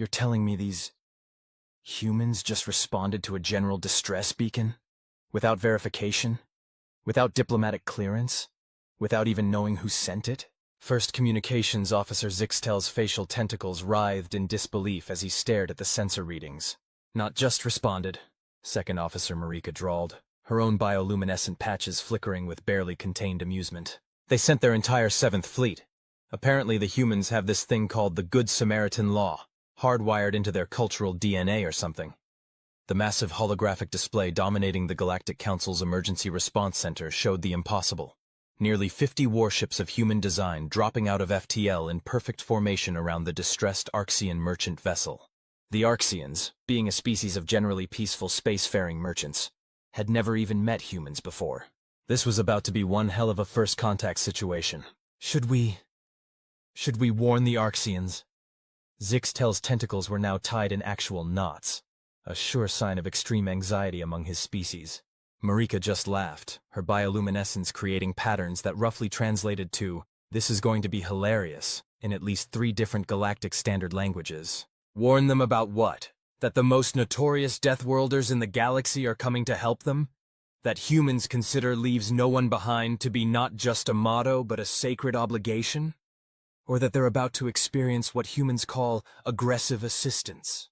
You're telling me these humans just responded to a general distress beacon? Without verification? Without diplomatic clearance? Without even knowing who sent it? First Communications Officer Zixtel's facial tentacles writhed in disbelief as he stared at the sensor readings. Not just responded, Second Officer Marika drawled, her own bioluminescent patches flickering with barely contained amusement. They sent their entire 7th Fleet. Apparently the humans have this thing called the Good Samaritan Law, hardwired into their cultural DNA or something. The massive holographic display dominating the Galactic Council's Emergency Response Center showed the impossible. Nearly 50 warships of human design dropping out of FTL in perfect formation around the distressed Arxian merchant vessel. The Arxians, being a species of generally peaceful spacefaring merchants, had never even met humans before. This was about to be one hell of a first contact situation. Should we warn the Arxians? Zixtel's tentacles were now tied in actual knots, a sure sign of extreme anxiety among his species. Marika just laughed, her bioluminescence creating patterns that roughly translated to, "This is going to be hilarious," in at least 3 different galactic standard languages. Warn them about what? That the most notorious Deathworlders in the galaxy are coming to help them? That humans consider leaves no one behind to be not just a motto but a sacred obligation? Or that they're about to experience what humans call aggressive assistance?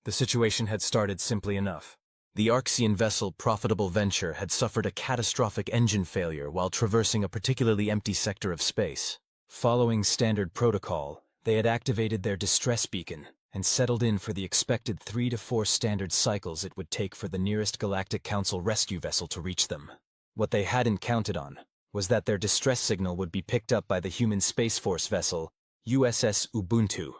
The situation had started simply enough. The Arxian vessel Profitable Venture had suffered a catastrophic engine failure while traversing a particularly empty sector of space. Following standard protocol, they had activated their distress beacon and settled in for the expected 3 to 4 standard cycles it would take for the nearest Galactic Council rescue vessel to reach them. What they hadn't counted on was that their distress signal would be picked up by the human Space Force vessel, USS Ubuntu.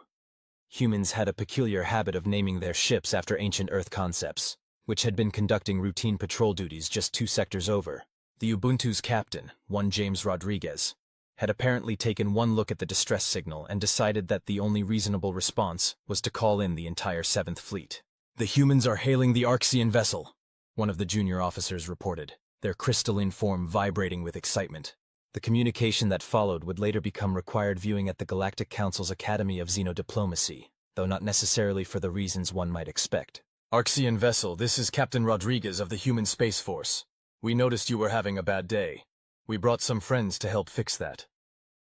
Humans had a peculiar habit of naming their ships after ancient Earth concepts, which had been conducting routine patrol duties just 2 sectors over. The Ubuntu's captain, one James Rodriguez, had apparently taken one look at the distress signal and decided that the only reasonable response was to call in the entire 7th Fleet. "The humans are hailing the Arxian vessel," one of the junior officers reported, their crystalline form vibrating with excitement. The communication that followed would later become required viewing at the Galactic Council's Academy of Xenodiplomacy, though not necessarily for the reasons one might expect. "Arxian vessel, this is Captain Rodriguez of the Human Space Force. We noticed you were having a bad day. We brought some friends to help fix that."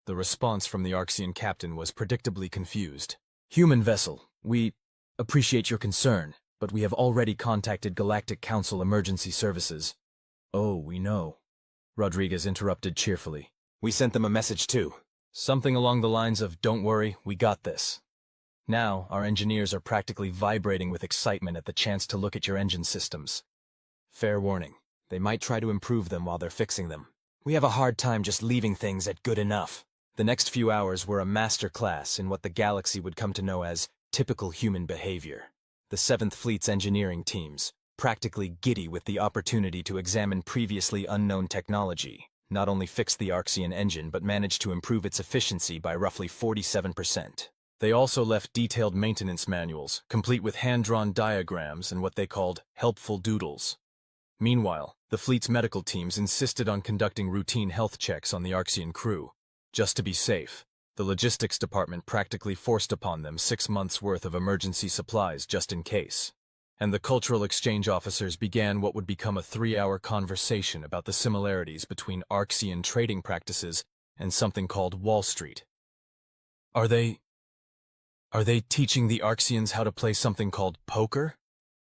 The response from the Arxian captain was predictably confused. "Human vessel, we appreciate your concern, but we have already contacted Galactic Council Emergency Services." "Oh, we know," Rodriguez interrupted cheerfully. "We sent them a message too. Something along the lines of, 'Don't worry, we got this.' Now, our engineers are practically vibrating with excitement at the chance to look at your engine systems. Fair warning, they might try to improve them while they're fixing them. We have a hard time just leaving things at good enough." The next few hours were a master class in what the galaxy would come to know as typical human behavior. The 7th Fleet's engineering teams, practically giddy with the opportunity to examine previously unknown technology, not only fixed the Arxian engine but managed to improve its efficiency by roughly 47%. They also left detailed maintenance manuals, complete with hand-drawn diagrams and what they called helpful doodles. Meanwhile, the fleet's medical teams insisted on conducting routine health checks on the Arxian crew. Just to be safe, the logistics department practically forced upon them 6 months' worth of emergency supplies just in case. And the cultural exchange officers began what would become a 3-hour conversation about the similarities between Arxian trading practices and something called Wall Street. Are they teaching the Arxians how to play something called poker?"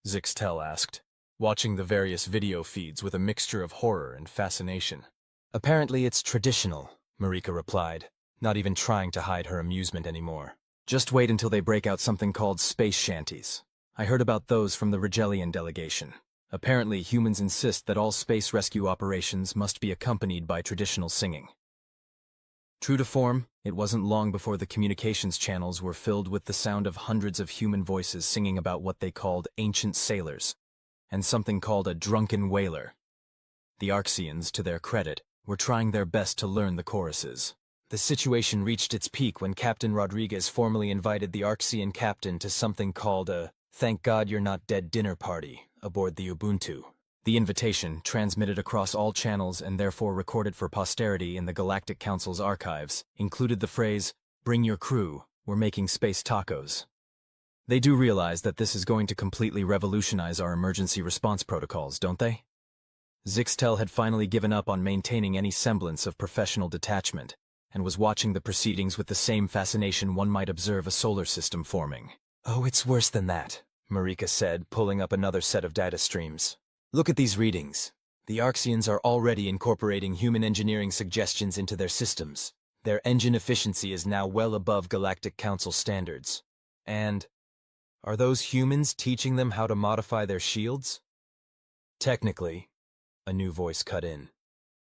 Zixtel asked, watching the various video feeds with a mixture of horror and fascination. "Apparently it's traditional," Marika replied, not even trying to hide her amusement anymore. "Just wait until they break out something called space shanties. I heard about those from the Rigelian delegation. Apparently humans insist that all space rescue operations must be accompanied by traditional singing." True to form, it wasn't long before the communications channels were filled with the sound of hundreds of human voices singing about what they called ancient sailors, and something called a drunken whaler. The Arxians, to their credit, were trying their best to learn the choruses. The situation reached its peak when Captain Rodriguez formally invited the Arxian captain to something called a "Thank God You're Not Dead" dinner party aboard the Ubuntu. The invitation, transmitted across all channels and therefore recorded for posterity in the Galactic Council's archives, included the phrase, "Bring your crew, We're making space tacos. They do realize that this is going to completely revolutionize our emergency response protocols, don't they? Zixtel had finally given up on maintaining any semblance of professional detachment, and was watching the proceedings with the same fascination one might observe a solar system forming. "Oh, it's worse than that," Marika said, pulling up another set of data streams. "Look at these readings. The Arxians are already incorporating human engineering suggestions into their systems. Their engine efficiency is now well above Galactic Council standards. And are those humans teaching them how to modify their shields?" "Technically," a new voice cut in,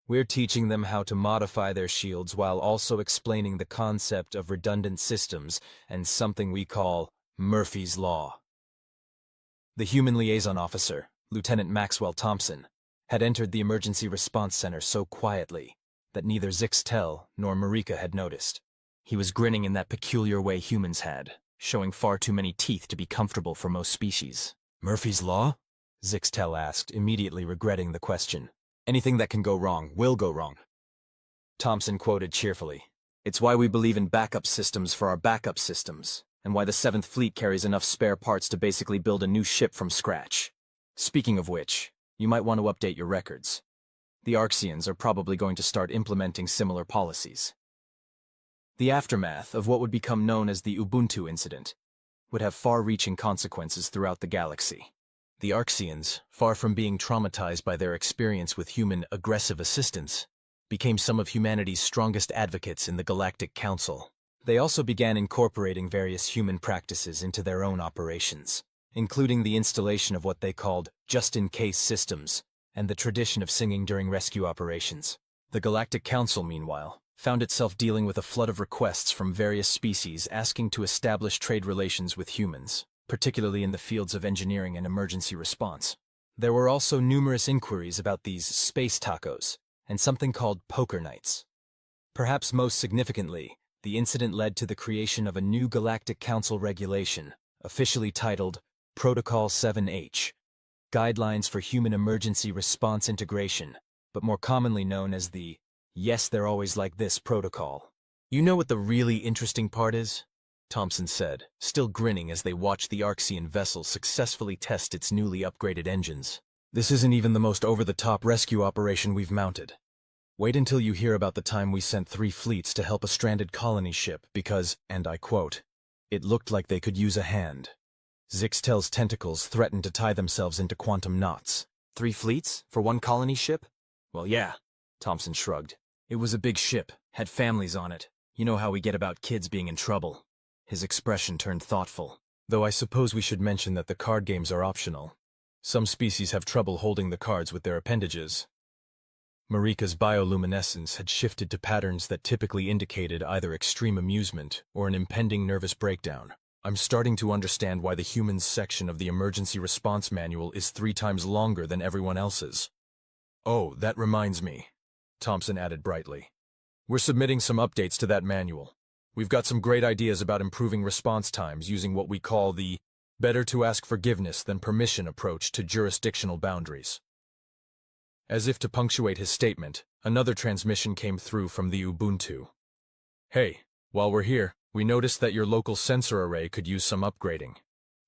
"we're teaching them how to modify their shields while also explaining the concept of redundant systems and something we call Murphy's Law." The human liaison officer, Lieutenant Maxwell Thompson, had entered the emergency response center so quietly that neither Zixtel nor Marika had noticed. He was grinning in that peculiar way humans had, showing far too many teeth to be comfortable for most species. "Murphy's Law?" Zixtel asked, immediately regretting the question. "Anything that can go wrong will go wrong." Thompson quoted cheerfully. "It's why we believe in backup systems for our backup systems, and why the 7th Fleet carries enough spare parts to basically build a new ship from scratch. Speaking of which, you might want to update your records. The Arxians are probably going to start implementing similar policies." The aftermath of what would become known as the Ubuntu incident would have far-reaching consequences throughout the galaxy. The Arxians, far from being traumatized by their experience with human aggressive assistance, became some of humanity's strongest advocates in the Galactic Council. They also began incorporating various human practices into their own operations, including the installation of what they called just-in-case systems and the tradition of singing during rescue operations. The Galactic Council, meanwhile, found itself dealing with a flood of requests from various species asking to establish trade relations with humans, particularly in the fields of engineering and emergency response. There were also numerous inquiries about these space tacos and something called poker nights. Perhaps most significantly, the incident led to the creation of a new Galactic Council regulation, officially titled Protocol 7H, Guidelines for Human Emergency Response Integration, but more commonly known as the "Yes, they're always like this" protocol. "You know what the really interesting part is?" Thompson said, still grinning as they watched the Arxian vessel successfully test its newly upgraded engines. "This isn't even the most over-the-top rescue operation we've mounted. Wait until you hear about the time we sent 3 fleets to help a stranded colony ship because, and I quote, it looked like they could use a hand. Zixtel's tentacles threatened to tie themselves into quantum knots." 3 fleets? For one colony ship? "Well, yeah," Thompson shrugged. "It was a big ship, had families on it. You know how we get about kids being in trouble." His expression turned thoughtful. "Though I suppose we should mention that the card games are optional. Some species have trouble holding the cards with their appendages." Marika's bioluminescence had shifted to patterns that typically indicated either extreme amusement or an impending nervous breakdown. "I'm starting to understand why the humans section of the emergency response manual is 3 times longer than everyone else's. Oh, that reminds me," Thompson added brightly. "We're submitting some updates to that manual. We've got some great ideas about improving response times using what we call the better to ask forgiveness than permission approach to jurisdictional boundaries." As if to punctuate his statement, another transmission came through from the Ubuntu. "Hey, while we're here, we noticed that your local sensor array could use some upgrading.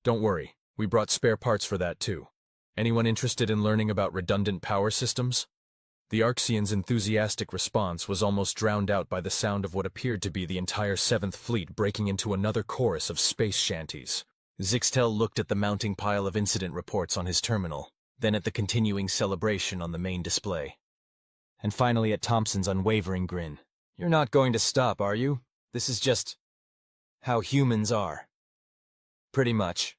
Don't worry, we brought spare parts for that too. Anyone interested in learning about redundant power systems?" The Arxians' enthusiastic response was almost drowned out by the sound of what appeared to be the entire 7th Fleet breaking into another chorus of space shanties. Zixtel looked at the mounting pile of incident reports on his terminal, then at the continuing celebration on the main display. And finally at Thompson's unwavering grin. "You're not going to stop, are you? This is just how humans are." "Pretty much,"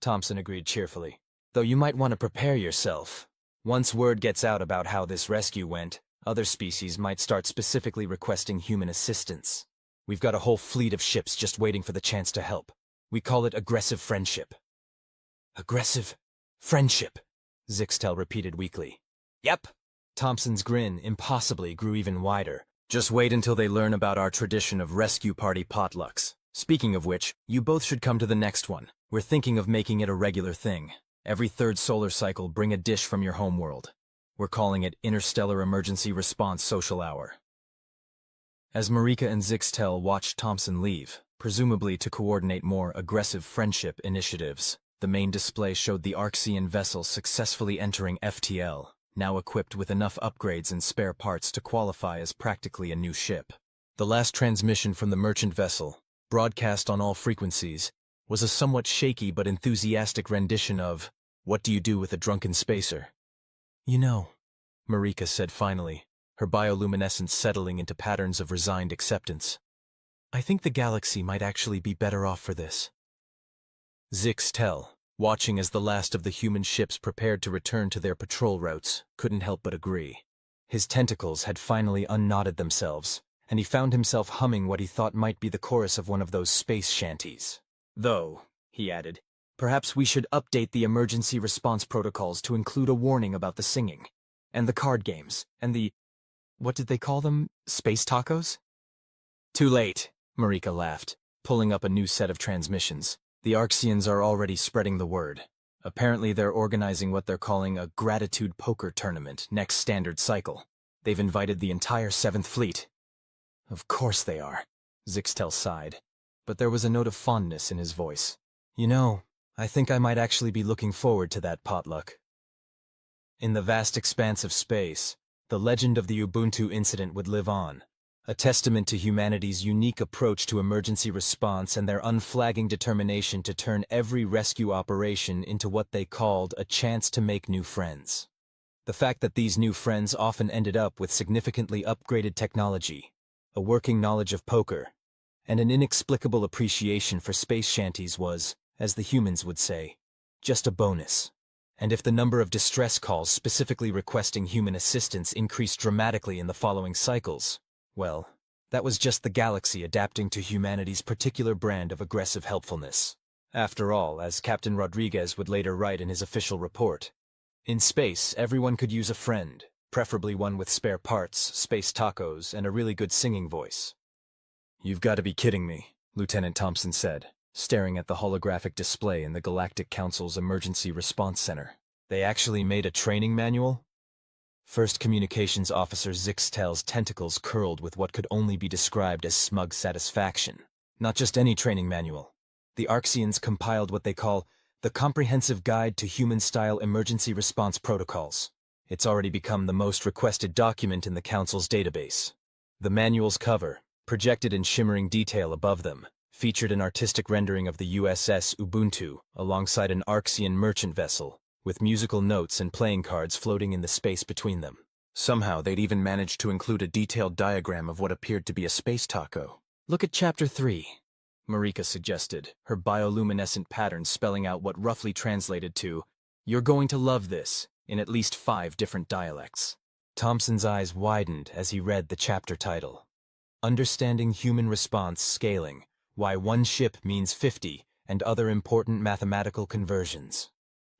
Thompson agreed cheerfully. "Though you might want to prepare yourself. Once word gets out about how this rescue went, other species might start specifically requesting human assistance. We've got a whole fleet of ships just waiting for the chance to help. We call it aggressive friendship." "Aggressive friendship," Zixtel repeated weakly. "Yep." Thompson's grin, impossibly, grew even wider. "Just wait until they learn about our tradition of rescue party potlucks. Speaking of which, you both should come to the next one. We're thinking of making it a regular thing. Every 3rd solar cycle, bring a dish from your homeworld. We're calling it Interstellar Emergency Response Social Hour." As Marika and Zixtel watched Thompson leave, presumably to coordinate more aggressive friendship initiatives. The main display showed the Arxian vessel successfully entering FTL, now equipped with enough upgrades and spare parts to qualify as practically a new ship. The last transmission from the merchant vessel, broadcast on all frequencies, was a somewhat shaky but enthusiastic rendition of, "What do you do with a drunken spacer?" "You know," Marika said finally, her bioluminescence settling into patterns of resigned acceptance. "I think the galaxy might actually be better off for this." Zixtel, watching as the last of the human ships prepared to return to their patrol routes, couldn't help but agree. His tentacles had finally unknotted themselves, and he found himself humming what he thought might be the chorus of one of those space shanties. "Though," he added, "perhaps we should update the emergency response protocols to include a warning about the singing, and the card games, and the, what did they call them, space tacos?" "Too late," Marika laughed, pulling up a new set of transmissions. "The Arxians are already spreading the word. Apparently they're organizing what they're calling a gratitude poker tournament next standard cycle. They've invited the entire 7th Fleet." "Of course they are," Zixtel sighed, but there was a note of fondness in his voice. "You know, I think I might actually be looking forward to that potluck." In the vast expanse of space, the legend of the Ubuntu incident would live on, a testament to humanity's unique approach to emergency response and their unflagging determination to turn every rescue operation into what they called a chance to make new friends. The fact that these new friends often ended up with significantly upgraded technology, a working knowledge of poker, and an inexplicable appreciation for space shanties was, as the humans would say, just a bonus. And if the number of distress calls specifically requesting human assistance increased dramatically in the following cycles, well, that was just the galaxy adapting to humanity's particular brand of aggressive helpfulness. After all, as Captain Rodriguez would later write in his official report, in space, everyone could use a friend, preferably one with spare parts, space tacos, and a really good singing voice. "You've got to be kidding me," Lieutenant Thompson said, staring at the holographic display in the Galactic Council's Emergency Response Center. "They actually made a training manual?" First Communications Officer Zixtel's tentacles curled with what could only be described as smug satisfaction. "Not just any training manual. The Arxians compiled what they call the Comprehensive Guide to Human-Style Emergency Response Protocols. It's already become the most requested document in the Council's database. The manual's cover, projected in shimmering detail above them, featured an artistic rendering of the USS Ubuntu alongside an Arxian merchant vessel, with musical notes and playing cards floating in the space between them. Somehow they'd even managed to include a detailed diagram of what appeared to be a space taco. "Look at Chapter 3, Marika suggested, her bioluminescent pattern spelling out what roughly translated to, "You're going to love this," in at least 5 different dialects. Thompson's eyes widened as he read the chapter title. Understanding Human Response Scaling, Why One Ship Means 50, and Other Important Mathematical Conversions.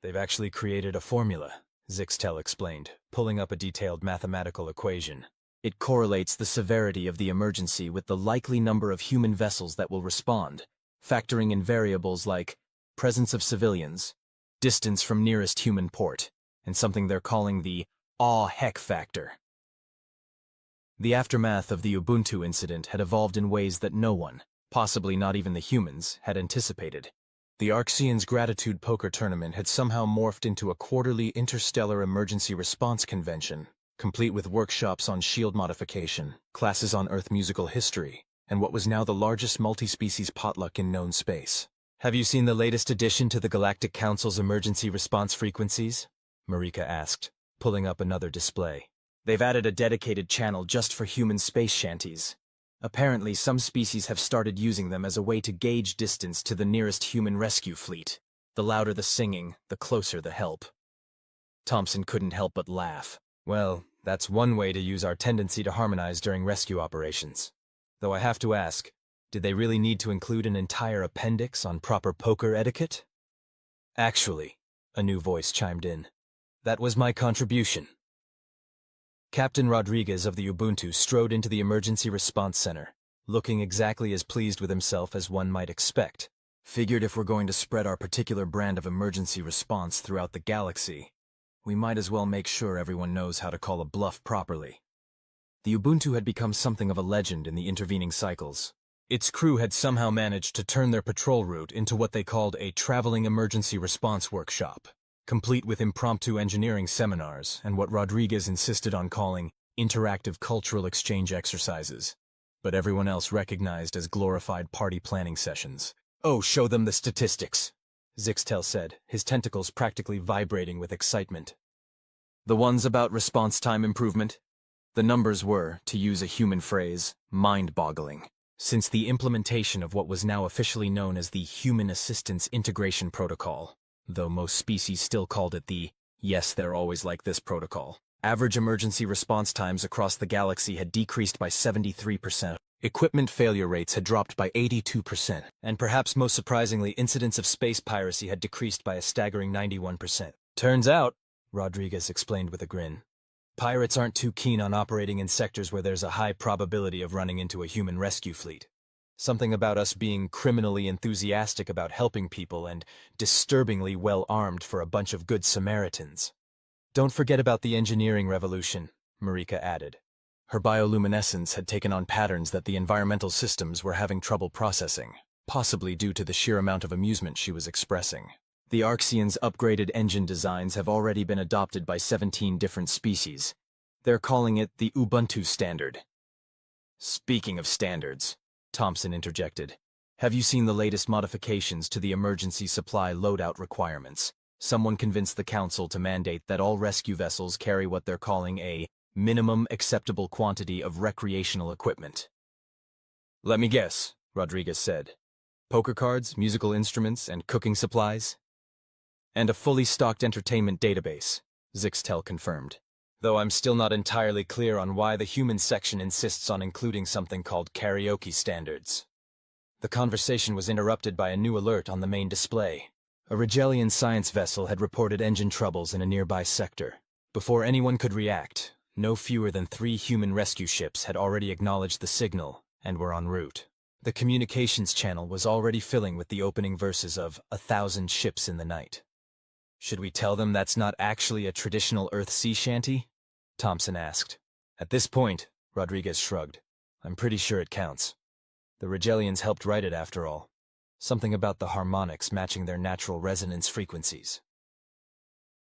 "They've actually created a formula," Zixtel explained, pulling up a detailed mathematical equation. "It correlates the severity of the emergency with the likely number of human vessels that will respond, factoring in variables like presence of civilians, distance from nearest human port, and something they're calling the aw heck factor." The aftermath of the Ubuntu incident had evolved in ways that no one, possibly not even the humans, had anticipated. The Arxians' Gratitude Poker Tournament had somehow morphed into a quarterly interstellar emergency response convention, complete with workshops on shield modification, classes on Earth musical history, and what was now the largest multi-species potluck in known space. "Have you seen the latest addition to the Galactic Council's emergency response frequencies?" Marika asked, pulling up another display. "They've added a dedicated channel just for human space shanties. Apparently, some species have started using them as a way to gauge distance to the nearest human rescue fleet. The louder the singing, the closer the help." Thompson couldn't help but laugh. "Well, that's one way to use our tendency to harmonize during rescue operations. Though I have to ask, did they really need to include an entire appendix on proper poker etiquette?" "Actually," a new voice chimed in, "that was my contribution." Captain Rodriguez of the Ubuntu strode into the Emergency Response Center, looking exactly as pleased with himself as one might expect. "Figured if we're going to spread our particular brand of emergency response throughout the galaxy, we might as well make sure everyone knows how to call a bluff properly." The Ubuntu had become something of a legend in the intervening cycles, Its crew had somehow managed to turn their patrol route into what they called a traveling emergency response workshop, complete with impromptu engineering seminars and what Rodriguez insisted on calling interactive cultural exchange exercises, but everyone else recognized as glorified party planning sessions. "Oh, show them the statistics," Zixtel said, his tentacles practically vibrating with excitement. "The ones about response time improvement?" The numbers were, to use a human phrase, mind-boggling. Since the implementation of what was now officially known as the Human Assistance Integration Protocol, though most species still called it the "yes, they're always like this" protocol, average emergency response times across the galaxy had decreased by 73%. Equipment failure rates had dropped by 82%, and perhaps most surprisingly, incidents of space piracy had decreased by a staggering 91%. "Turns out," Rodriguez explained with a grin, "pirates aren't too keen on operating in sectors where there's a high probability of running into a human rescue fleet. Something about us being criminally enthusiastic about helping people and disturbingly well-armed for a bunch of good Samaritans." "Don't forget about the engineering revolution," Marika added. Her bioluminescence had taken on patterns that the environmental systems were having trouble processing, possibly due to the sheer amount of amusement she was expressing. "The Arxians' upgraded engine designs have already been adopted by 17 different species. They're calling it the Ubuntu standard." "Speaking of standards," Thompson interjected, "have you seen the latest modifications to the emergency supply loadout requirements? Someone convinced the Council to mandate that all rescue vessels carry what they're calling a minimum acceptable quantity of recreational equipment." "Let me guess," Rodriguez said. "Poker cards, musical instruments, and cooking supplies?" "And a fully stocked entertainment database," Zixtel confirmed. "Though I'm still not entirely clear on why the human section insists on including something called karaoke standards." The conversation was interrupted by a new alert on the main display. A Rigelian science vessel had reported engine troubles in a nearby sector. Before anyone could react, no fewer than 3 human rescue ships had already acknowledged the signal and were en route. The communications channel was already filling with the opening verses of "1,000 Ships in the Night." "Should we tell them that's not actually a traditional Earth sea shanty?" Thompson asked. "At this point," Rodriguez shrugged, "I'm pretty sure it counts. The Rigelians helped write it after all. Something about the harmonics matching their natural resonance frequencies."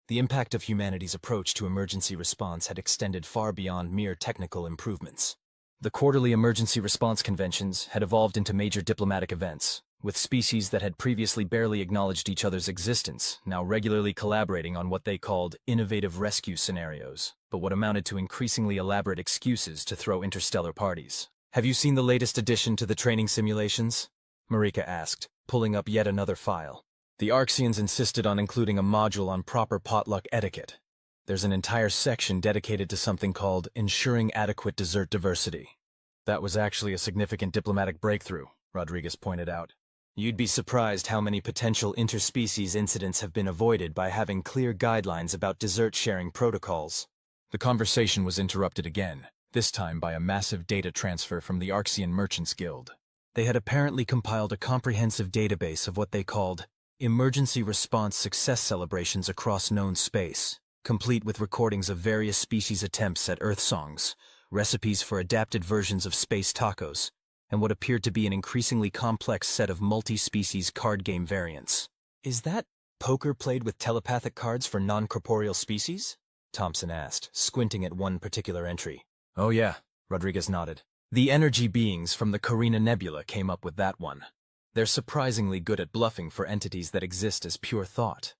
The impact of humanity's approach to emergency response had extended far beyond mere technical improvements. The quarterly emergency response conventions had evolved into major diplomatic events, with species that had previously barely acknowledged each other's existence now regularly collaborating on what they called innovative rescue scenarios, but what amounted to increasingly elaborate excuses to throw interstellar parties. "Have you seen the latest addition to the training simulations?" Marika asked, pulling up yet another file. "The Arxians insisted on including a module on proper potluck etiquette. There's an entire section dedicated to something called ensuring adequate dessert diversity." "That was actually a significant diplomatic breakthrough," Rodriguez pointed out. "You'd be surprised how many potential interspecies incidents have been avoided by having clear guidelines about dessert sharing protocols." The conversation was interrupted again, this time by a massive data transfer from the Arxian Merchants Guild. They had apparently compiled a comprehensive database of what they called emergency response success celebrations across known space, complete with recordings of various species' attempts at Earth songs, recipes for adapted versions of space tacos, and what appeared to be an increasingly complex set of multi-species card game variants. "Is that poker played with telepathic cards for non-corporeal species?" Thompson asked, squinting at one particular entry. "Oh yeah," Rodriguez nodded. "The energy beings from the Carina Nebula came up with that one. They're surprisingly good at bluffing for entities that exist as pure thought."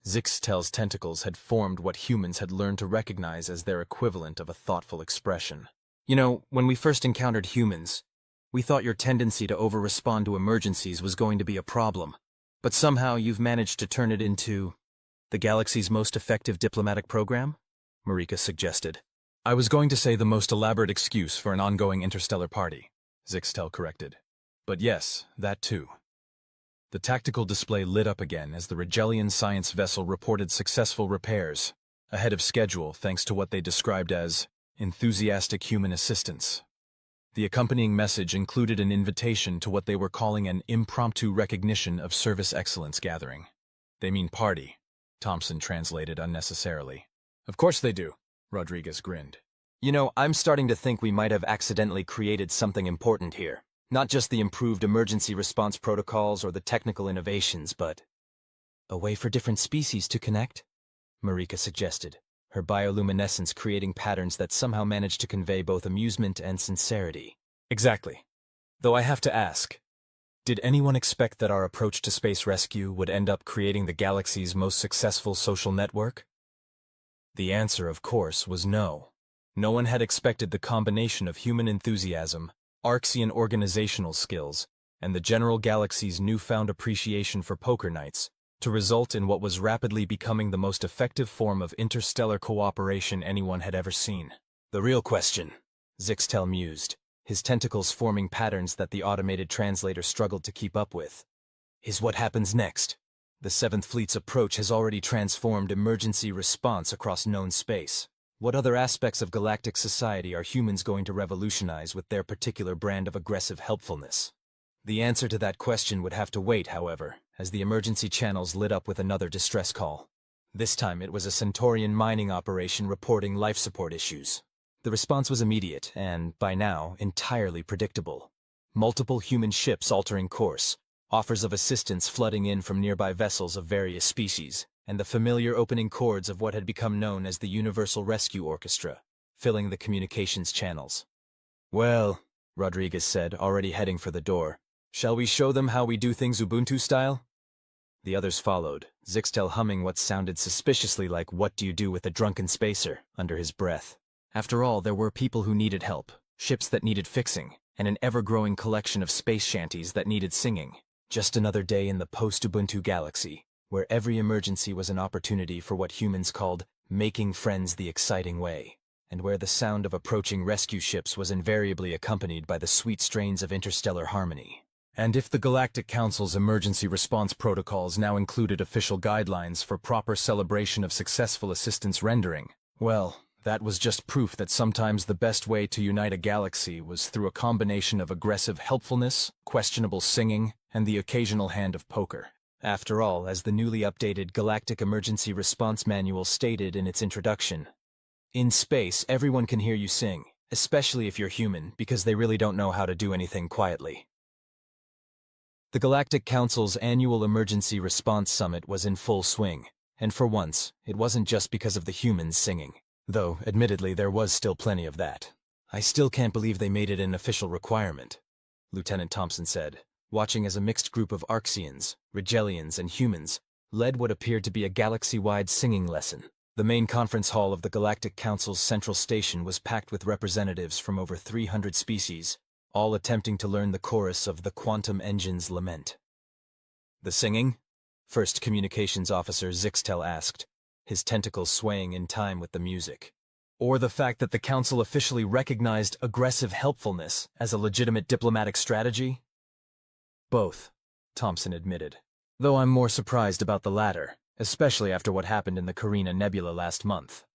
Zixtel's tentacles had formed what humans had learned to recognize as their equivalent of a thoughtful expression. "You know, when we first encountered humans, we thought your tendency to over-respond to emergencies was going to be a problem. But somehow you've managed to turn it into the galaxy's most effective diplomatic program?" Marika suggested. "I was going to say the most elaborate excuse for an ongoing interstellar party," Zixtel corrected. "But yes, that too." The tactical display lit up again as the Rigelian science vessel reported successful repairs, ahead of schedule thanks to what they described as enthusiastic human assistance. The accompanying message included an invitation to what they were calling an impromptu recognition of service excellence gathering. "They mean party," Thompson translated unnecessarily. "Of course they do," Rodriguez grinned. "You know, I'm starting to think we might have accidentally created something important here. Not just the improved emergency response protocols or the technical innovations, but a way for different species to connect? Marika suggested, her bioluminescence creating patterns that somehow managed to convey both amusement and sincerity. Exactly. Though I have to ask, did anyone expect that our approach to space rescue would end up creating the galaxy's most successful social network? The answer, of course, was no. No one had expected the combination of human enthusiasm, Arxian organizational skills, and the general galaxy's newfound appreciation for poker nights to result in what was rapidly becoming the most effective form of interstellar cooperation anyone had ever seen. The real question, Zixtel mused, his tentacles forming patterns that the automated translator struggled to keep up with, is what happens next. The Seventh Fleet's approach has already transformed emergency response across known space. What other aspects of galactic society are humans going to revolutionize with their particular brand of aggressive helpfulness? The answer to that question would have to wait, however, as the emergency channels lit up with another distress call. This time it was a Centaurian mining operation reporting life support issues. The response was immediate and, by now, entirely predictable. Multiple human ships altering course, offers of assistance flooding in from nearby vessels of various species, and the familiar opening chords of what had become known as the Universal Rescue Orchestra, filling the communications channels. "Well," Rodriguez said, already heading for the door, "shall we show them how we do things Ubuntu style?" The others followed, Zixtel humming what sounded suspiciously like "What do you do with a drunken spacer?" under his breath. After all, there were people who needed help, ships that needed fixing, and an ever-growing collection of space shanties that needed singing. Just another day in the post-Ubuntu galaxy, where every emergency was an opportunity for what humans called making friends the exciting way, and where the sound of approaching rescue ships was invariably accompanied by the sweet strains of interstellar harmony. And if the Galactic Council's emergency response protocols now included official guidelines for proper celebration of successful assistance rendering, well, that was just proof that sometimes the best way to unite a galaxy was through a combination of aggressive helpfulness, questionable singing, and the occasional hand of poker. After all, as the newly updated Galactic Emergency Response Manual stated in its introduction, in space, everyone can hear you sing, especially if you're human, because they really don't know how to do anything quietly. The Galactic Council's annual Emergency Response Summit was in full swing, and for once, it wasn't just because of the humans singing. Though, admittedly, there was still plenty of that. "I still can't believe they made it an official requirement," Lieutenant Thompson said, watching as a mixed group of Arxians, Rigelians, and humans led what appeared to be a galaxy-wide singing lesson. The main conference hall of the Galactic Council's central station was packed with representatives from over 300 species, all attempting to learn the chorus of the Quantum Engine's lament. "The singing?" First Communications Officer Zixtel asked, his tentacles swaying in time with the music. "Or the fact that the Council officially recognized aggressive helpfulness as a legitimate diplomatic strategy?" "Both," Thompson admitted, "though I'm more surprised about the latter, especially after what happened in the Carina Nebula last month."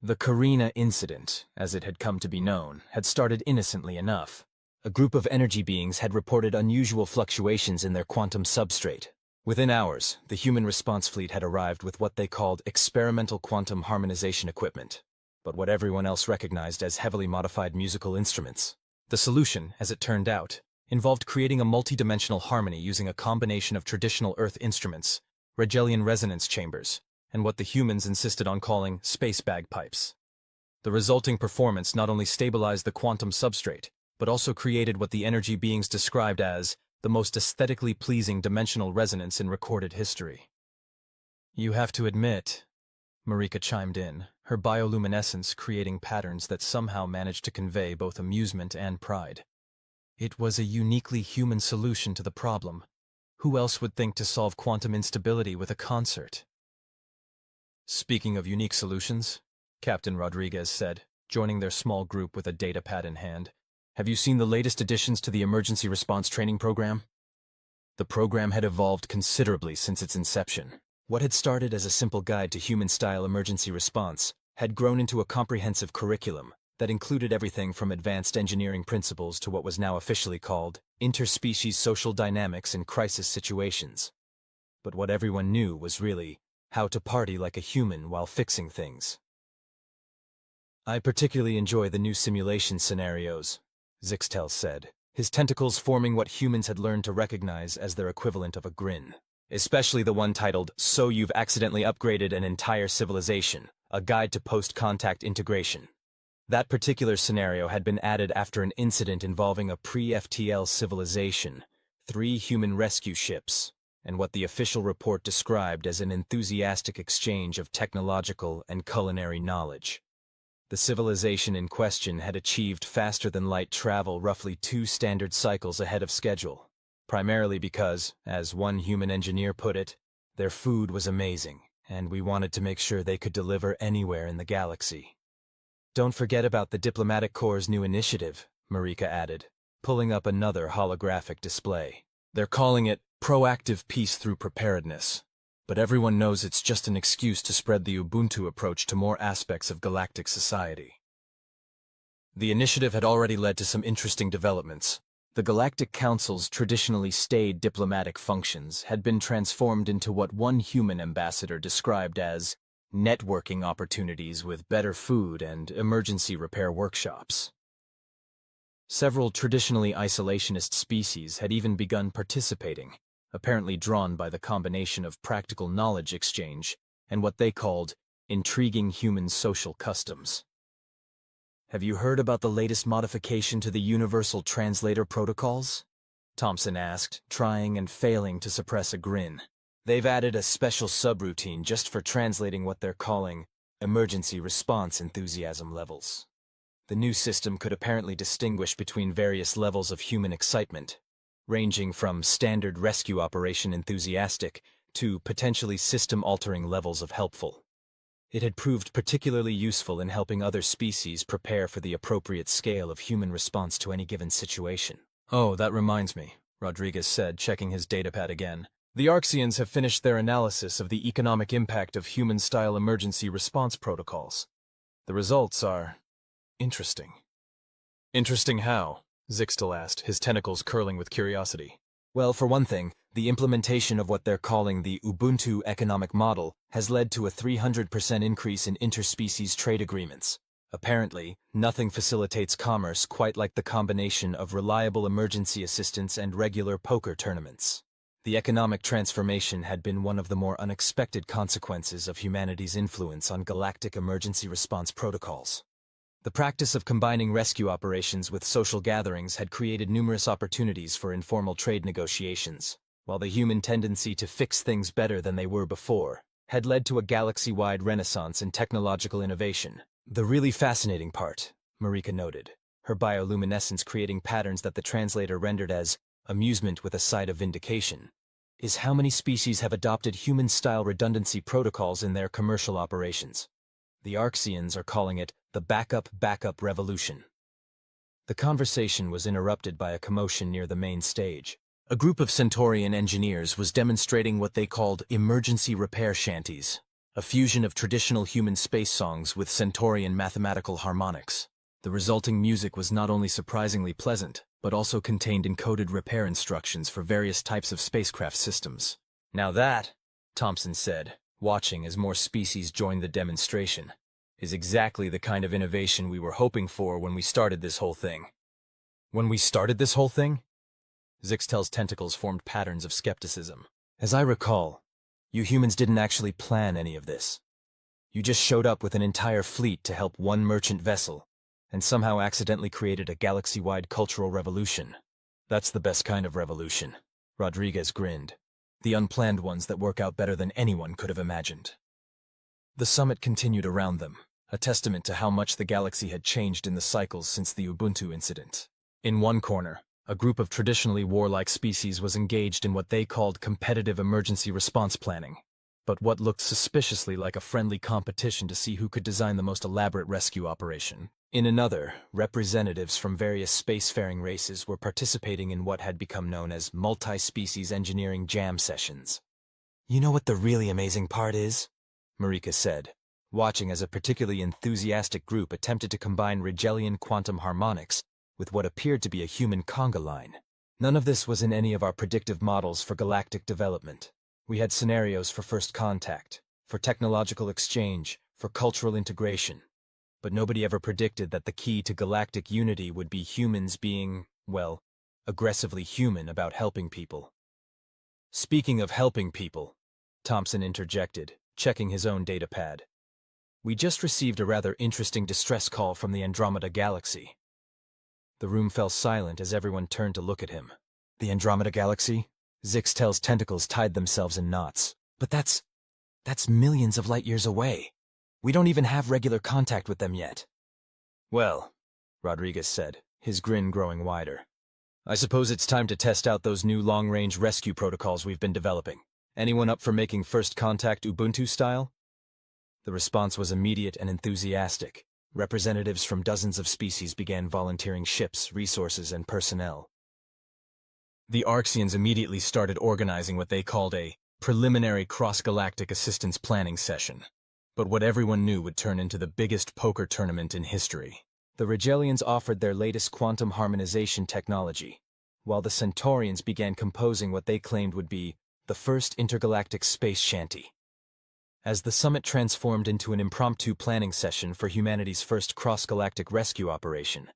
The Carina incident, as it had come to be known, had started innocently enough. A group of energy beings had reported unusual fluctuations in their quantum substrate. Within hours, the human response fleet had arrived with what they called experimental quantum harmonization equipment, but what everyone else recognized as heavily modified musical instruments. The solution, as it turned out, involved creating a multi-dimensional harmony using a combination of traditional Earth instruments, Rigelian resonance chambers, and what the humans insisted on calling space bagpipes. The resulting performance not only stabilized the quantum substrate, but also created what the energy beings described as the most aesthetically pleasing dimensional resonance in recorded history. "You have to admit," Marika chimed in, her bioluminescence creating patterns that somehow managed to convey both amusement and pride. "It was a uniquely human solution to the problem. Who else would think to solve quantum instability with a concert?" "Speaking of unique solutions," Captain Rodriguez said, joining their small group with a datapad in hand, "have you seen the latest additions to the emergency response training program?" The program had evolved considerably since its inception. What had started as a simple guide to human-style emergency response had grown into a comprehensive curriculum that included everything from advanced engineering principles to what was now officially called interspecies social dynamics in crisis situations. But what everyone knew was really how to party like a human while fixing things. "I particularly enjoy the new simulation scenarios," Zixtel said, his tentacles forming what humans had learned to recognize as their equivalent of a grin. Especially the one titled, "So You've Accidentally Upgraded an Entire Civilization, a Guide to Post-Contact Integration." That particular scenario had been added after an incident involving a pre-FTL civilization, 3 human rescue ships, and what the official report described as an enthusiastic exchange of technological and culinary knowledge. The civilization in question had achieved faster-than-light travel roughly 2 standard cycles ahead of schedule, primarily because, as one human engineer put it, their food was amazing, and we wanted to make sure they could deliver anywhere in the galaxy. "Don't forget about the Diplomatic Corps' new initiative," Marika added, pulling up another holographic display. "They're calling it Proactive Peace Through Preparedness, but everyone knows it's just an excuse to spread the Ubuntu approach to more aspects of galactic society." The initiative had already led to some interesting developments. The Galactic Council's traditionally staid diplomatic functions had been transformed into what one human ambassador described as networking opportunities with better food and emergency repair workshops. Several traditionally isolationist species had even begun participating, apparently drawn by the combination of practical knowledge exchange and what they called intriguing human social customs. "Have you heard about the latest modification to the Universal Translator protocols?" Thompson asked, trying and failing to suppress a grin. "They've added a special subroutine just for translating what they're calling emergency response enthusiasm levels. The new system could apparently distinguish between various levels of human excitement, ranging from standard rescue operation enthusiastic to potentially system-altering levels of helpful. It had proved particularly useful in helping other species prepare for the appropriate scale of human response to any given situation. "Oh, that reminds me," Rodriguez said, checking his datapad again. "The Arxians have finished their analysis of the economic impact of human-style emergency response protocols. The results are interesting." "Interesting how?" Zixtel asked, his tentacles curling with curiosity. "Well, for one thing, the implementation of what they're calling the Ubuntu economic model has led to a 300% increase in interspecies trade agreements. Apparently, nothing facilitates commerce quite like the combination of reliable emergency assistance and regular poker tournaments. The economic transformation had been one of the more unexpected consequences of humanity's influence on galactic emergency response protocols. The practice of combining rescue operations with social gatherings had created numerous opportunities for informal trade negotiations, while the human tendency to fix things better than they were before had led to a galaxy-wide renaissance in technological innovation. "The really fascinating part," Marika noted, her bioluminescence creating patterns that the translator rendered as amusement with a side of vindication, "is how many species have adopted human-style redundancy protocols in their commercial operations. The Arxians are calling it the backup revolution." The conversation was interrupted by a commotion near the main stage. A group of Centaurian engineers was demonstrating what they called emergency repair shanties, a fusion of traditional human space songs with Centaurian mathematical harmonics. The resulting music was not only surprisingly pleasant, but also contained encoded repair instructions for various types of spacecraft systems. "Now that," Thompson said, watching as more species joined the demonstration, "is exactly the kind of innovation we were hoping for when we started this whole thing." "When we started this whole thing?" Zixtel's tentacles formed patterns of skepticism. "As I recall, you humans didn't actually plan any of this. You just showed up with an entire fleet to help one merchant vessel, and somehow accidentally created a galaxy-wide cultural revolution. That's the best kind of revolution," Rodriguez grinned. "The unplanned ones that work out better than anyone could have imagined." The summit continued around them, a testament to how much the galaxy had changed in the cycles since the Ubuntu incident. In one corner, a group of traditionally warlike species was engaged in what they called competitive emergency response planning, but what looked suspiciously like a friendly competition to see who could design the most elaborate rescue operation. In another, representatives from various spacefaring races were participating in what had become known as multi-species engineering jam sessions. "You know what the really amazing part is?" Marika said, watching as a particularly enthusiastic group attempted to combine Rigelian quantum harmonics with what appeared to be a human conga line. "None of this was in any of our predictive models for galactic development. We had scenarios for first contact, for technological exchange, for cultural integration. But nobody ever predicted that the key to galactic unity would be humans being, well, aggressively human about helping people. Speaking of helping people, Thompson interjected, checking his own datapad. We just received a rather interesting distress call from the Andromeda Galaxy. The room fell silent as everyone turned to look at him. The Andromeda Galaxy? Zixtel's tentacles tied themselves in knots. But that's millions of light years away. We don't even have regular contact with them yet. Well, Rodriguez said, his grin growing wider. I suppose it's time to test out those new long-range rescue protocols we've been developing. Anyone up for making first contact Ubuntu style? The response was immediate and enthusiastic. Representatives from dozens of species began volunteering ships, resources, and personnel. The Arxians immediately started organizing what they called a preliminary cross-galactic assistance planning session. But what everyone knew would turn into the biggest poker tournament in history. The Rigelians offered their latest quantum harmonization technology, while the Centaurians began composing what they claimed would be the first intergalactic space shanty. As the summit transformed into an impromptu planning session for humanity's first cross-galactic rescue operation,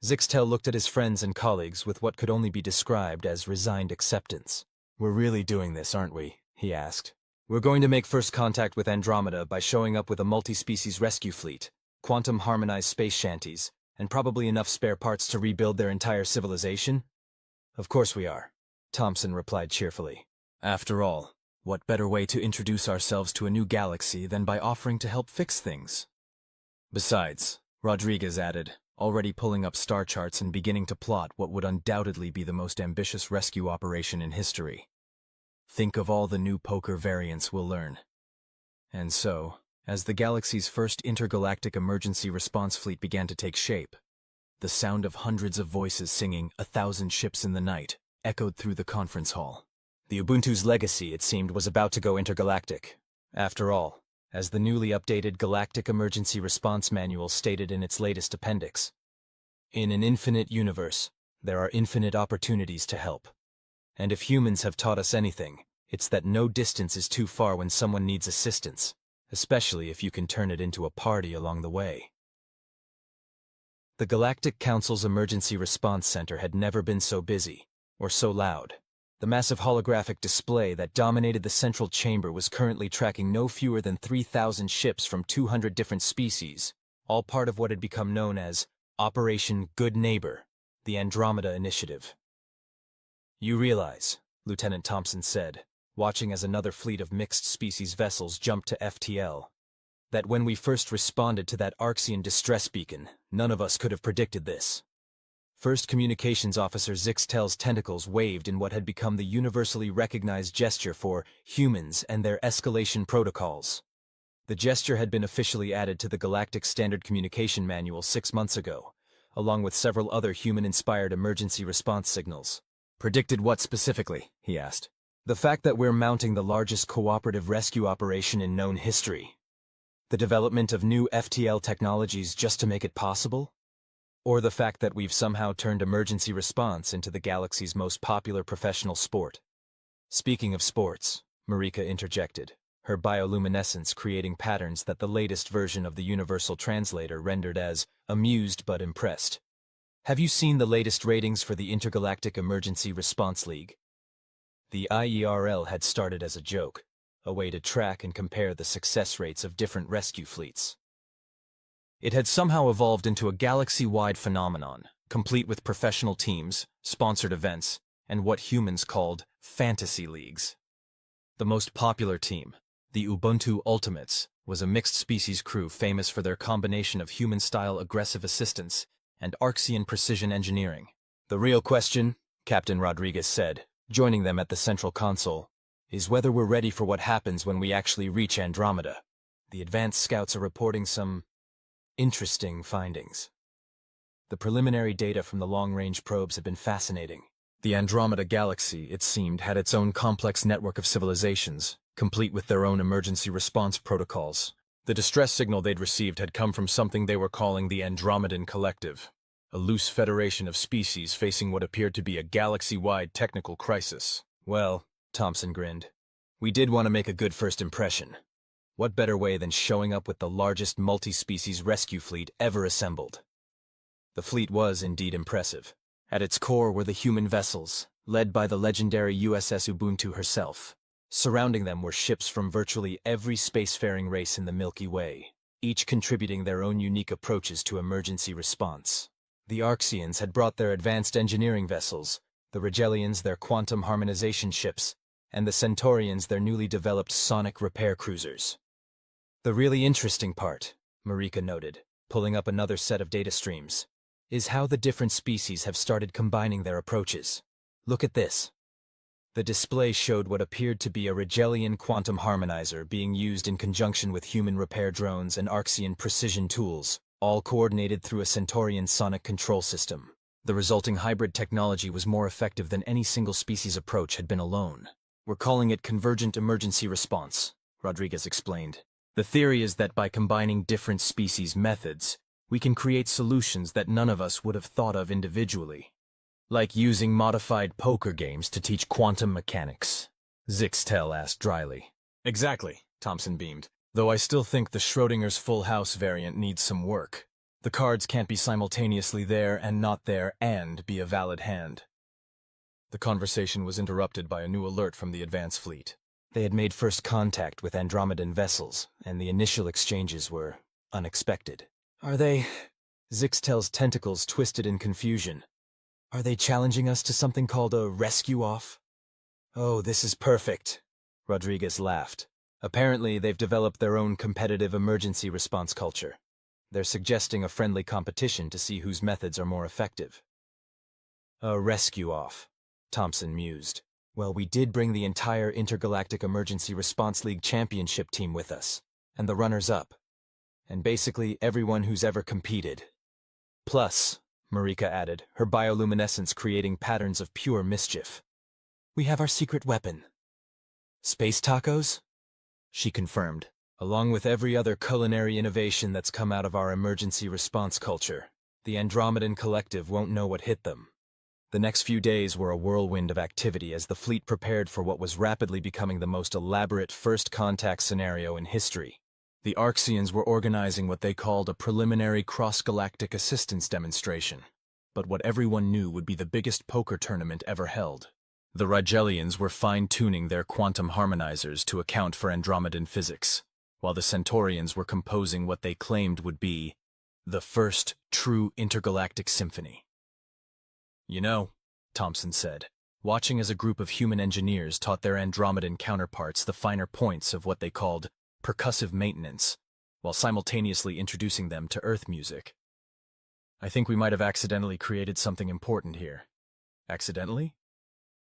Zixtel looked at his friends and colleagues with what could only be described as resigned acceptance. We're really doing this, aren't we? He asked. We're going to make first contact with Andromeda by showing up with a multi-species rescue fleet, quantum-harmonized space shanties, and probably enough spare parts to rebuild their entire civilization? Of course we are, Thompson replied cheerfully. After all, what better way to introduce ourselves to a new galaxy than by offering to help fix things? Besides, Rodriguez added, already pulling up star charts and beginning to plot what would undoubtedly be the most ambitious rescue operation in history. Think of all the new poker variants we'll learn. And so, as the galaxy's first intergalactic emergency response fleet began to take shape, the sound of hundreds of voices singing "1,000 Ships in the Night" echoed through the conference hall. The Ubuntu's legacy, it seemed, was about to go intergalactic. After all, as the newly updated Galactic Emergency Response Manual stated in its latest appendix, in an infinite universe, there are infinite opportunities to help. And if humans have taught us anything, it's that no distance is too far when someone needs assistance, especially if you can turn it into a party along the way. The Galactic Council's Emergency Response Center had never been so busy, or so loud. The massive holographic display that dominated the central chamber was currently tracking no fewer than 3,000 ships from 200 different species, all part of what had become known as Operation Good Neighbor, the Andromeda Initiative. You realize, Lieutenant Thompson said, watching as another fleet of mixed-species vessels jumped to FTL, that when we first responded to that Arxian distress beacon, none of us could have predicted this. First Communications Officer Zixtel's tentacles waved in what had become the universally recognized gesture for humans and their escalation protocols. The gesture had been officially added to the Galactic Standard Communication Manual 6 months ago, along with several other human-inspired emergency response signals. Predicted what specifically? He asked. The fact that we're mounting the largest cooperative rescue operation in known history. The development of new FTL technologies just to make it possible? Or the fact that we've somehow turned emergency response into the galaxy's most popular professional sport? Speaking of sports, Marika interjected, her bioluminescence creating patterns that the latest version of the Universal Translator rendered as amused but impressed. Have you seen the latest ratings for the Intergalactic Emergency Response League? The IERL had started as a joke, a way to track and compare the success rates of different rescue fleets. It had somehow evolved into a galaxy-wide phenomenon, complete with professional teams, sponsored events, and what humans called fantasy leagues. The most popular team, the Ubuntu Ultimates, was a mixed-species crew famous for their combination of human-style aggressive assistance and Arxian precision engineering. The real question, Captain Rodriguez said, joining them at the central console, is whether we're ready for what happens when we actually reach Andromeda. The advanced scouts are reporting some interesting findings. The preliminary data from the long-range probes had been fascinating. The Andromeda Galaxy, it seemed, had its own complex network of civilizations, complete with their own emergency response protocols. The distress signal they'd received had come from something they were calling the Andromedan Collective, a loose federation of species facing what appeared to be a galaxy-wide technical crisis. Well, Thompson grinned, we did want to make a good first impression. What better way than showing up with the largest multi-species rescue fleet ever assembled? The fleet was indeed impressive. At its core were the human vessels, led by the legendary USS Ubuntu herself. Surrounding them were ships from virtually every spacefaring race in the Milky Way, each contributing their own unique approaches to emergency response. The Arxians had brought their advanced engineering vessels, the Rigelians their quantum harmonization ships, and the Centaurians their newly developed sonic repair cruisers. The really interesting part, Marika noted, pulling up another set of data streams, is how the different species have started combining their approaches. Look at this. The display showed what appeared to be a Rigelian quantum harmonizer being used in conjunction with human repair drones and Arxian precision tools, all coordinated through a Centaurian sonic control system. The resulting hybrid technology was more effective than any single species approach had been alone. "We're calling it convergent emergency response," Rodriguez explained. "The theory is that by combining different species methods, we can create solutions that none of us would have thought of individually. Like using modified poker games to teach quantum mechanics," Zixtel asked dryly. "Exactly," Thompson beamed. "Though I still think the Schrodinger's full house variant needs some work. The cards can't be simultaneously there and be a valid hand." The conversation was interrupted by a new alert from the advance fleet. They had made first contact with Andromedan vessels, and the initial exchanges were unexpected. "Are they—" Zixtel's tentacles twisted in confusion. "Are they challenging us to something called a rescue-off?" "Oh, this is perfect," Rodriguez laughed. "Apparently, they've developed their own competitive emergency response culture. They're suggesting a friendly competition to see whose methods are more effective." "A rescue-off," Thompson mused. "Well, we did bring the entire Intergalactic Emergency Response League championship team with us, and the runners-up, and basically everyone who's ever competed. Plus," Marika added, her bioluminescence creating patterns of pure mischief, "we have our secret weapon." "Space tacos?" she confirmed. "Along with every other culinary innovation that's come out of our emergency response culture, the Andromedan Collective won't know what hit them." The next few days were a whirlwind of activity as the fleet prepared for what was rapidly becoming the most elaborate first contact scenario in history. The Arxians were organizing what they called a preliminary cross-galactic assistance demonstration, but what everyone knew would be the biggest poker tournament ever held. The Rigelians were fine-tuning their quantum harmonizers to account for Andromedan physics, while the Centaurians were composing what they claimed would be the first true intergalactic symphony. "You know," Thompson said, watching as a group of human engineers taught their Andromedan counterparts the finer points of what they called percussive maintenance, while simultaneously introducing them to Earth music. "I think we might have accidentally created something important here." "Accidentally?"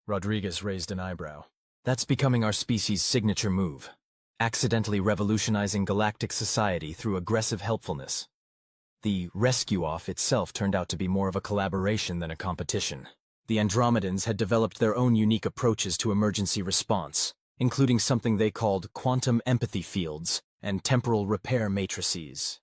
Rodriguez raised an eyebrow. "That's becoming our species' signature move, accidentally revolutionizing galactic society through aggressive helpfulness. The rescue-off itself turned out to be more of a collaboration than a competition. The Andromedans had developed their own unique approaches to emergency response, including something they called quantum empathy fields and temporal repair matrices.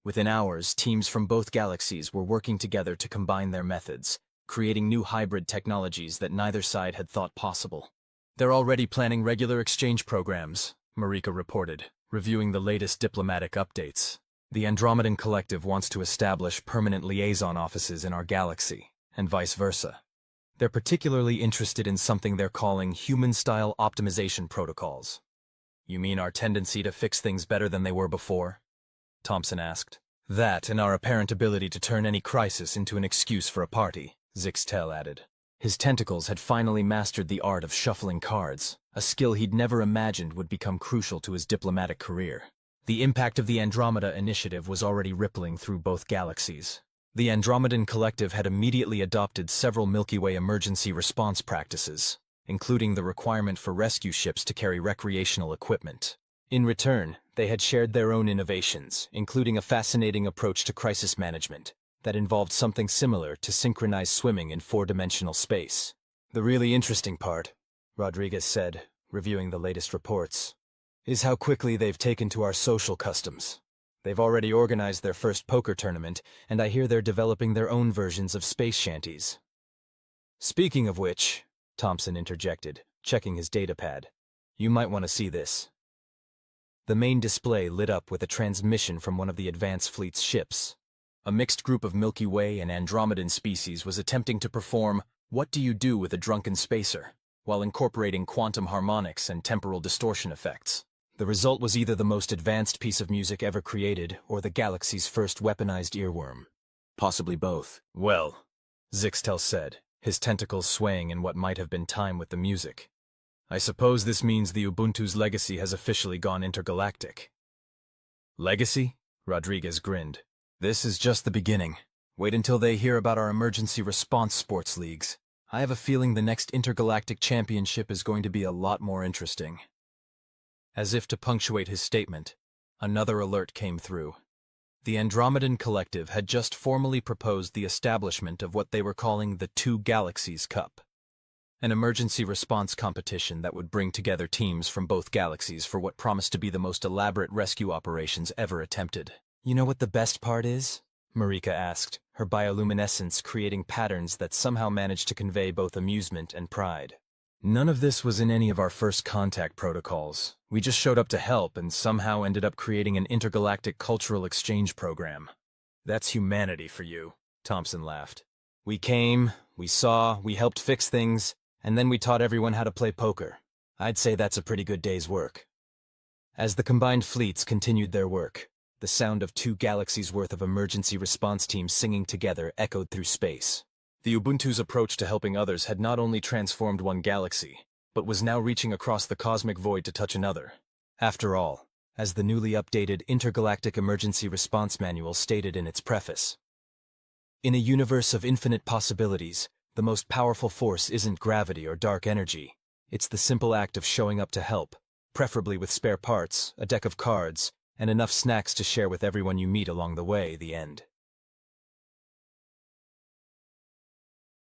Within hours, teams from both galaxies were working together to combine their methods, creating new hybrid technologies that neither side had thought possible. "They're already planning regular exchange programs," Marika reported, reviewing the latest diplomatic updates. "The Andromedan Collective wants to establish permanent liaison offices in our galaxy, and vice versa. They're particularly interested in something they're calling human-style optimization protocols." "You mean our tendency to fix things better than they were before?" Thompson asked. "That and our apparent ability to turn any crisis into an excuse for a party," Zixtel added. His tentacles had finally mastered the art of shuffling cards, a skill he'd never imagined would become crucial to his diplomatic career. The impact of the Andromeda Initiative was already rippling through both galaxies. The Andromedan Collective had immediately adopted several Milky Way emergency response practices, including the requirement for rescue ships to carry recreational equipment. In return, they had shared their own innovations, including a fascinating approach to crisis management that involved something similar to synchronized swimming in four-dimensional space. "The really interesting part," Rodriguez said, reviewing the latest reports, "is how quickly they've taken to our social customs. They've already organized their first poker tournament, and I hear they're developing their own versions of space shanties." "Speaking of which," Thompson interjected, checking his datapad, "you might want to see this." The main display lit up with a transmission from one of the advance fleet's ships. A mixed group of Milky Way and Andromedan species was attempting to perform "What do you do with a drunken spacer?" while incorporating quantum harmonics and temporal distortion effects. The result was either the most advanced piece of music ever created or the galaxy's first weaponized earworm. Possibly both. "Well," Zixtel said, his tentacles swaying in what might have been time with the music, "I suppose this means the Ubuntu's legacy has officially gone intergalactic." "Legacy?" Rodriguez grinned. "This is just the beginning. Wait until they hear about our emergency response sports leagues. I have a feeling the next intergalactic championship is going to be a lot more interesting." As if to punctuate his statement, another alert came through. The Andromedan Collective had just formally proposed the establishment of what they were calling the Two Galaxies Cup, an emergency response competition that would bring together teams from both galaxies for what promised to be the most elaborate rescue operations ever attempted. "You know what the best part is?" Marika asked, her bioluminescence creating patterns that somehow managed to convey both amusement and pride. "None of this was in any of our first contact protocols. We just showed up to help and somehow ended up creating an intergalactic cultural exchange program." "That's humanity for you," Thompson laughed. "We came, we saw, we helped fix things, and then we taught everyone how to play poker. I'd say that's a pretty good day's work." As the combined fleets continued their work, the sound of 2 galaxies' worth of emergency response teams singing together echoed through space. The Ubuntu's approach to helping others had not only transformed one galaxy, but was now reaching across the cosmic void to touch another. After all, as the newly updated Intergalactic Emergency Response Manual stated in its preface, "In a universe of infinite possibilities, the most powerful force isn't gravity or dark energy. It's the simple act of showing up to help, preferably with spare parts, a deck of cards, and enough snacks to share with everyone you meet along the way." The end.